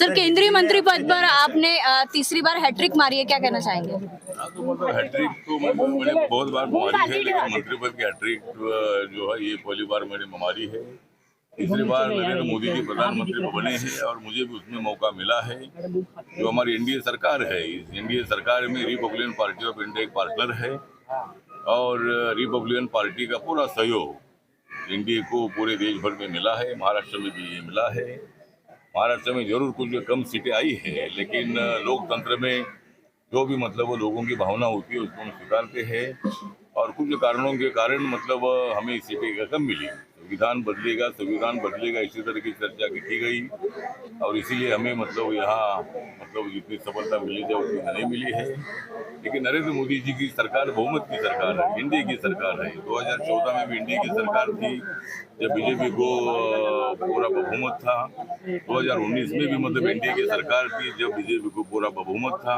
Sir, केंद्रीय मंत्री पद पर आपने तीसरी बार हैट्रिक मारी है, क्या कहना चाहेंगे? हाँ, तो मतलब हैट्रिक तो मैंने बहुत बार मारी है, लेकिन मंत्री पद की हैट्रिक जो है ये पहली बार मैंने मारी है। तीसरी बार नरेंद्र मोदी जी प्रधानमंत्री बने हैं और मुझे भी उसमें मौका मिला है। जो हमारी एनडीए सरकार है, इस एनडीए सरकार में रिपब्लिकन पार्टी ऑफ इंडिया एक पार्टनर है और रिपब्लिकन पार्टी का पूरा सहयोग एनडीए को पूरे देश भर में मिला है। महाराष्ट्र में भी ये मिला है। महाराष्ट्र में जरूर कुछ कम सीटें आई है, लेकिन लोकतंत्र में जो भी मतलब वो लोगों की भावना होती है उसको हम स्वीकारते हैं और कुछ कारणों के कारण मतलब हमें सीटें कम मिली। संविधान बदलेगा इसी तरह की चर्चा की गई और इसीलिए हमें मतलब यहाँ मतलब जितनी सफलता मिली थी उतनी नहीं मिली है। लेकिन नरेंद्र मोदी जी की सरकार बहुमत की सरकार है, इंडिया की सरकार है। 2014 में भी इंडिया की सरकार थी जब बीजेपी को पूरा बहुमत था। 2019 में भी मतलब इंडिया की सरकार थी जब बीजेपी को पूरा बहुमत था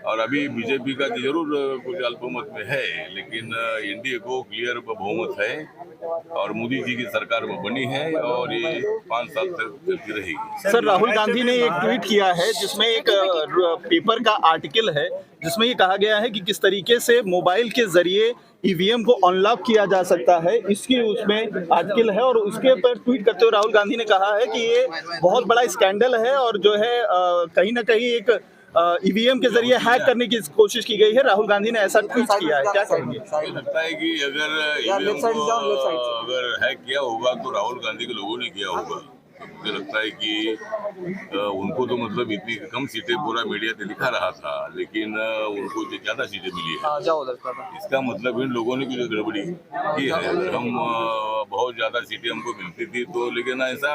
और अभी बीजेपी का जरूर कुछ अल्पमत में है, लेकिन एनडीए को क्लियर बहुमत है और मोदी जी की सरकार बनी है और ये 5 साल तक चलती रहेगी। सर, राहुल गांधी ने एक ट्वीट किया है जिसमें एक पेपर का आर्टिकल है जिसमें ये कहा गया है कि किस तरीके से मोबाइल के जरिए ईवीएम को अनलॉक किया जा सकता है, इसकी उसमें आर्टिकल है और उसके ऊपर ट्वीट करते हुए राहुल गांधी ने कहा है कि ये बहुत बड़ा स्कैंडल है और जो है कहीं ना कहीं एक ईवीएम के जरिए हैक करने की कोशिश की गई है। राहुल गांधी ने ऐसा ट्वीट किया है, क्या कहेंगे? मुझे लगता है कि अगर ईवीएम को अगर हैक किया होगा तो राहुल गांधी के लोगों ने किया होगा। मुझे लगता है कि उनको तो मतलब इतनी कम सीटें पूरा मीडिया पे दिखा रहा था, लेकिन उनको ज्यादा सीटें मिली है। इसका मतलब इन लोगों ने कुछ गड़बड़ी की है। अगर हम बहुत ज्यादा सीटें हमको मिलती थी तो, लेकिन ऐसा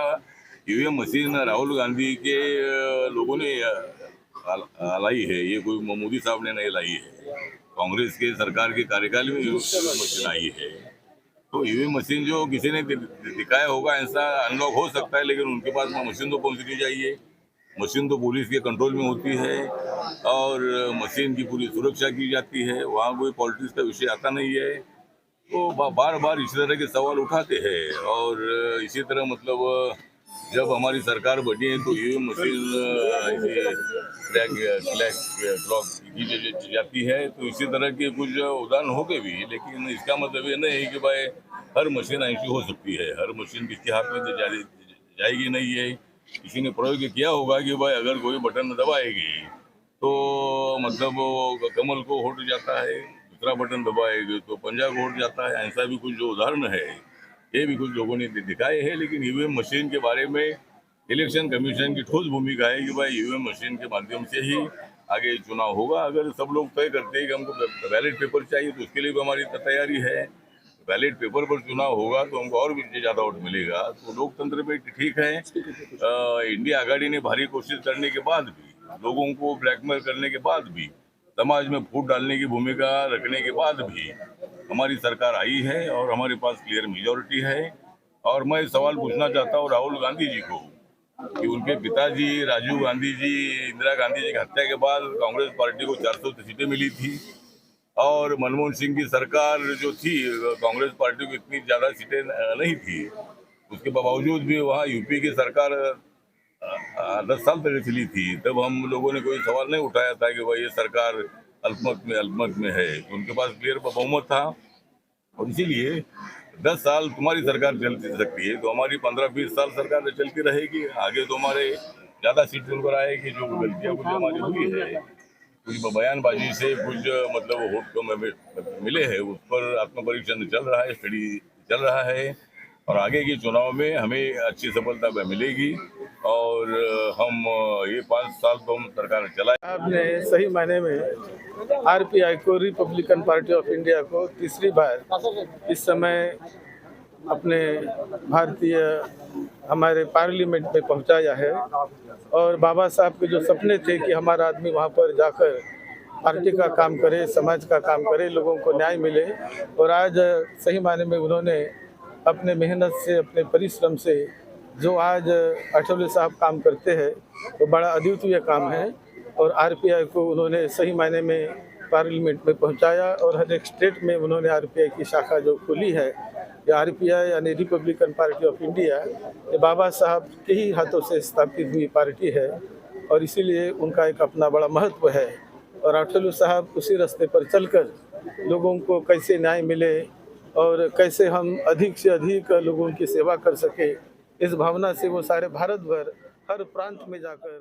ईवीएम मशीन राहुल गांधी के लोगों ने लाई है, ये कोई मोदी साहब ने नहीं लाई है। कांग्रेस के सरकार के कार्यकाल में ईवीएम मशीन आई है। तो ईवीएम मशीन जो किसी ने दिखाया होगा ऐसा अनलॉक हो सकता है, लेकिन उनके पास मशीन तो पहुंचनी चाहिए। मशीन तो पुलिस के कंट्रोल में होती है और मशीन की पूरी सुरक्षा की जाती है, वहाँ कोई पॉलिटिक्स का विषय आता नहीं है। तो बार बार इसी तरह के सवाल उठाते हैं और इसी तरह मतलब जब हमारी सरकार बनी है तो ईवीएम मशीन ब्लॉक की जाती है, तो इसी तरह के कुछ उदाहरण हो गए भी, लेकिन इसका मतलब ये नहीं है कि भाई हर मशीन ऐसी हो सकती है। हर मशीन किसी हाथ में जाएगी नहीं है। किसी ने प्रयोग किया होगा कि भाई अगर कोई बटन दबाएगी तो मतलब वो कमल को उठ जाता है, दूसरा बटन दबाएगी तो पंजा को उठ जाता है। ऐसा भी कुछ जो उदाहरण है ये भी कुछ लोगों ने दिखाए हैं। लेकिन ईवीएम मशीन के बारे में इलेक्शन कमीशन की ठोस भूमिका है कि भाई ईवीएम मशीन के माध्यम से ही आगे चुनाव होगा। अगर सब लोग तय करते हैं कि हमको बैलेट पेपर चाहिए तो उसके लिए भी हमारी तैयारी है। बैलेट पेपर पर चुनाव होगा तो हमको और भी ज़्यादा वोट मिलेगा। तो लोकतंत्र में ठीक है। इंडिया आघाड़ी ने भारी कोशिश करने के बाद भी, लोगों को ब्लैकमेल करने के बाद भी, समाज में फूट डालने की भूमिका रखने के बाद भी हमारी सरकार आई है और हमारे पास क्लियर मेजॉरिटी है। और मैं सवाल पूछना चाहता हूँ राहुल गांधी जी को कि उनके पिताजी राजीव गांधी जी, इंदिरा गांधी जी की हत्या के बाद कांग्रेस पार्टी को 400 सीटें मिली थी और मनमोहन सिंह की सरकार जो थी कांग्रेस पार्टी को इतनी ज़्यादा सीटें नहीं थी। उसके बावजूद भी वहाँ यूपी की सरकार 10 साल तक चली थी। तब हम लोगों ने कोई सवाल नहीं उठाया था कि भाई ये सरकार अल्पमत में है। उनके पास क्लियर बहुमत था और इसीलिए 10 साल तुम्हारी सरकार चल सकती है तो हमारी 15-20 साल सरकार चलती रहेगी। आगे तो हमारे ज़्यादा सीट चुनकर आएगी। जो गलतियाँ कुछ हमारी हुई है, कुछ बयानबाजी से कुछ मतलब वोट को मिले हैं, उस पर आत्मपरीक्षण चल रहा है, स्टडी चल रहा है और आगे के चुनाव में हमें अच्छी सफलता मिलेगी और हम ये 5 साल तो हम सरकार चलाए। आपने सही मायने में आरपीआई को, रिपब्लिकन पार्टी ऑफ इंडिया को तीसरी बार इस समय अपने भारतीय हमारे पार्लियामेंट में पहुंचाया है और बाबा साहब के जो सपने थे कि हमारा आदमी वहां पर जाकर पार्टी का काम करे, समाज का काम करे, लोगों को न्याय मिले और आज सही मायने में उन्होंने अपने मेहनत से, अपने परिश्रम से जो आज आठवले साहब काम करते हैं वो बड़ा अद्वितीय काम है और आरपीआई को उन्होंने सही मायने में पार्लियामेंट में पहुंचाया और हर एक स्टेट में उन्होंने आरपीआई की शाखा जो खुली है ये आरपीआई यानी रिपब्लिकन पार्टी ऑफ इंडिया ये बाबा साहब के ही हाथों से स्थापित हुई पार्टी है और इसीलिए उनका एक अपना बड़ा महत्व है। और अटलू साहब उसी रास्ते पर चलकर लोगों को कैसे न्याय मिले और कैसे हम अधिक से अधिक लोगों की सेवा कर सके, इस भावना से वो सारे भारत भर हर प्रांत में जाकर